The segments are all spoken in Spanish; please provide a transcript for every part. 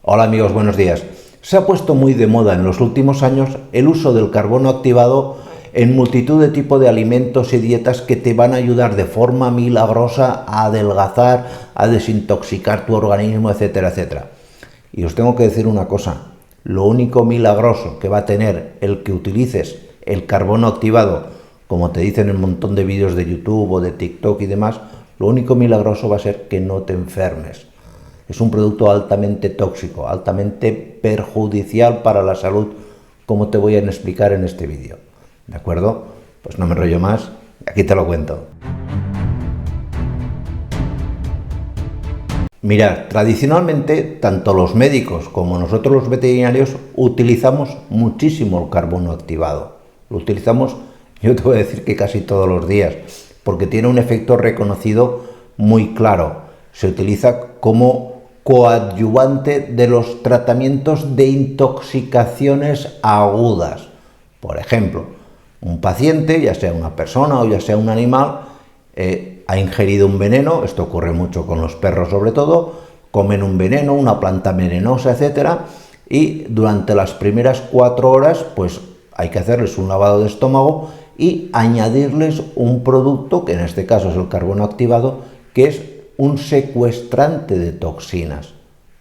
Hola amigos, buenos días. Se ha puesto muy de moda en los últimos años el uso del carbono activado en multitud de tipos de alimentos y dietas que te van a ayudar de forma milagrosa a adelgazar, a desintoxicar tu organismo, etcétera, etcétera. Y os tengo que decir una cosa, lo único milagroso que va a tener el que utilices el carbono activado, como te dicen en un montón de vídeos de YouTube o de TikTok y demás, lo único milagroso va a ser que no te enfermes. Es un producto altamente tóxico, altamente perjudicial para la salud, como te voy a explicar en este vídeo. ¿De acuerdo? Pues no me enrollo más, aquí te lo cuento. Mirad, tradicionalmente, tanto los médicos como nosotros los veterinarios utilizamos muchísimo el carbono activado. Lo utilizamos, yo te voy a decir que casi todos los días, porque tiene un efecto reconocido muy claro. Se utiliza como coadyuvante de los tratamientos de intoxicaciones agudas. Por ejemplo, un paciente, ya sea una persona o ya sea un animal, ha ingerido un veneno, esto ocurre mucho con los perros sobre todo, comen un veneno, una planta venenosa, etcétera, y durante las primeras 4 horas, pues hay que hacerles un lavado de estómago y añadirles un producto, que en este caso es el carbono activado, que es un secuestrante de toxinas,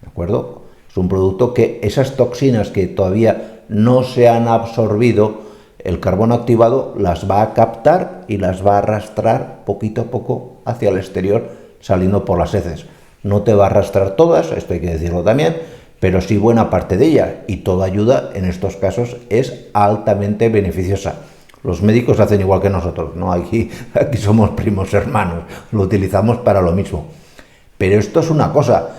¿de acuerdo? Es un producto que esas toxinas que todavía no se han absorbido, el carbono activado las va a captar y las va a arrastrar poquito a poco hacia el exterior, saliendo por las heces. No te va a arrastrar todas, esto hay que decirlo también, pero sí buena parte de ella, y toda ayuda en estos casos es altamente beneficiosa. Los médicos hacen igual que nosotros, ¿no? Aquí somos primos hermanos, lo utilizamos para lo mismo. Pero esto es una cosa,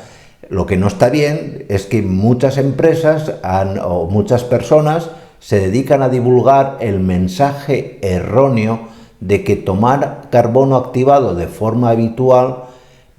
lo que no está bien es que muchas empresas o muchas personas se dedican a divulgar el mensaje erróneo de que tomar carbono activado de forma habitual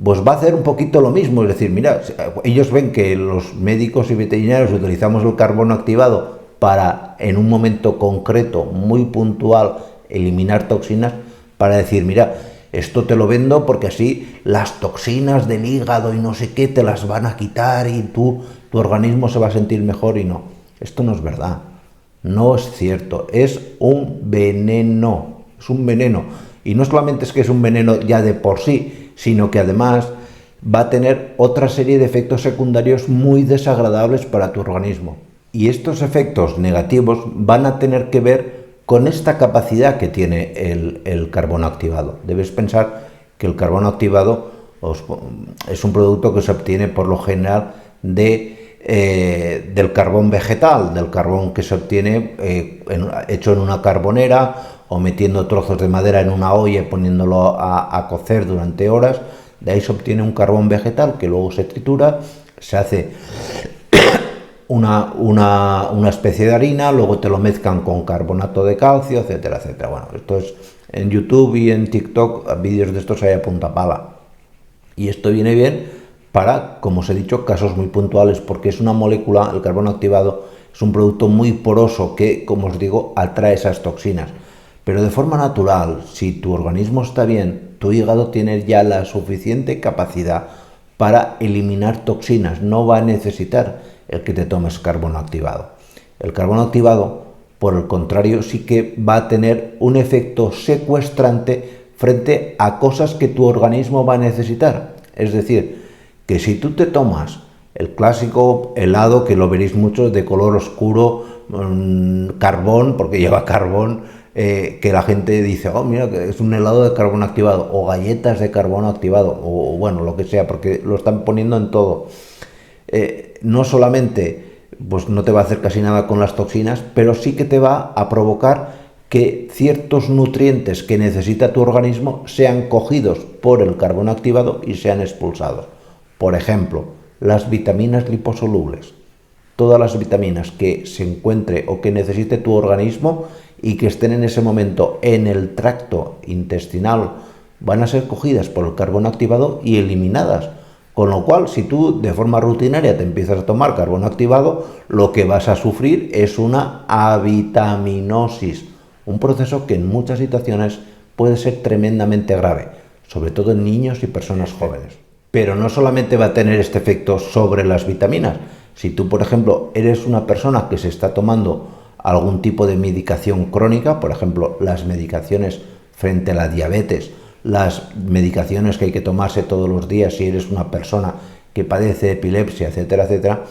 pues va a hacer un poquito lo mismo. Es decir, mira, ellos ven que los médicos y veterinarios utilizamos el carbono activado para, en un momento concreto, muy puntual, eliminar toxinas, para decir, mira, esto te lo vendo porque así las toxinas del hígado y no sé qué te las van a quitar y tu organismo se va a sentir mejor. Y no, esto no es verdad. No es cierto, es un veneno, es un veneno. Y no solamente es que es un veneno ya de por sí, sino que además va a tener otra serie de efectos secundarios muy desagradables para tu organismo. Y estos efectos negativos van a tener que ver con esta capacidad que tiene el carbono activado. Debes pensar que el carbono activado es un producto que se obtiene por lo general del carbón vegetal, del carbón que se obtiene hecho en una carbonera o metiendo trozos de madera en una olla y poniéndolo a cocer durante horas. De ahí se obtiene un carbón vegetal que luego se tritura, se hace una especie de harina, luego te lo mezclan con carbonato de calcio, etcétera, etcétera. Bueno, esto es en YouTube y en TikTok, vídeos de estos hay a punta pala. Y esto viene bien para, como os he dicho, casos muy puntuales, porque es una molécula, el carbono activado, es un producto muy poroso que, como os digo, atrae esas toxinas. Pero de forma natural, si tu organismo está bien, tu hígado tiene ya la suficiente capacidad para eliminar toxinas, no va a necesitar el que te tomes carbono activado. El carbono activado, por el contrario, sí que va a tener un efecto secuestrante frente a cosas que tu organismo va a necesitar. Es decir, que si tú te tomas el clásico helado, que lo veréis mucho, de color oscuro, carbón, porque lleva carbón, que la gente dice, oh, mira, que es un helado de carbono activado, o galletas de carbono activado, o bueno, lo que sea, porque lo están poniendo en todo. No solamente pues no te va a hacer casi nada con las toxinas, pero sí que te va a provocar que ciertos nutrientes que necesita tu organismo sean cogidos por el carbono activado y sean expulsados. Por ejemplo, las vitaminas liposolubles. Todas las vitaminas que se encuentre o que necesite tu organismo y que estén en ese momento en el tracto intestinal van a ser cogidas por el carbono activado y eliminadas. Con lo cual, si tú de forma rutinaria te empiezas a tomar carbono activado, lo que vas a sufrir es una avitaminosis, un proceso que en muchas situaciones puede ser tremendamente grave, sobre todo en niños y personas jóvenes. Pero no solamente va a tener este efecto sobre las vitaminas, Si tú, por ejemplo, eres una persona que se está tomando algún tipo de medicación crónica, por ejemplo, las medicaciones frente a la diabetes, las medicaciones que hay que tomarse todos los días si eres una persona que padece epilepsia, etcétera, etcétera,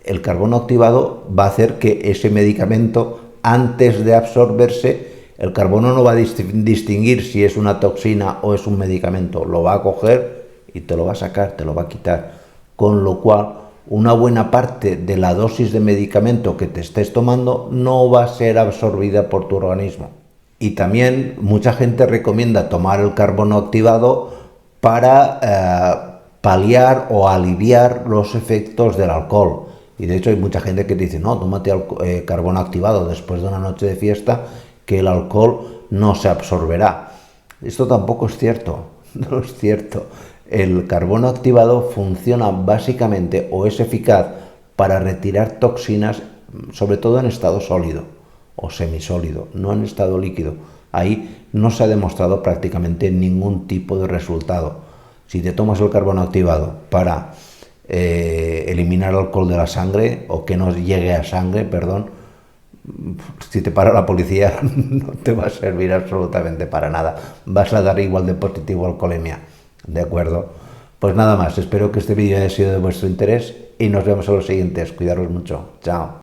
el carbono activado va a hacer que ese medicamento, antes de absorberse, el carbono no va a distinguir si es una toxina o es un medicamento, lo va a coger y te lo va a sacar, te lo va a quitar, con lo cual una buena parte de la dosis de medicamento que te estés tomando no va a ser absorbida por tu organismo. Y también mucha gente recomienda tomar el carbono activado para paliar o aliviar los efectos del alcohol. Y de hecho hay mucha gente que dice, no, tómate carbono activado después de una noche de fiesta, que el alcohol no se absorberá. Esto tampoco es cierto, no es cierto. El carbono activado funciona básicamente o es eficaz para retirar toxinas, sobre todo en estado sólido o semisólido, no en estado líquido. Ahí no se ha demostrado prácticamente ningún tipo de resultado. Si te tomas el carbono activado para eliminar el alcohol de la sangre, o que no llegue a sangre, perdón, si te para la policía no te va a servir absolutamente para nada. Vas a dar igual de positivo a alcoholemia. ¿De acuerdo? Pues nada más, espero que este vídeo haya sido de vuestro interés y nos vemos en los siguientes. Cuidaros mucho. Chao.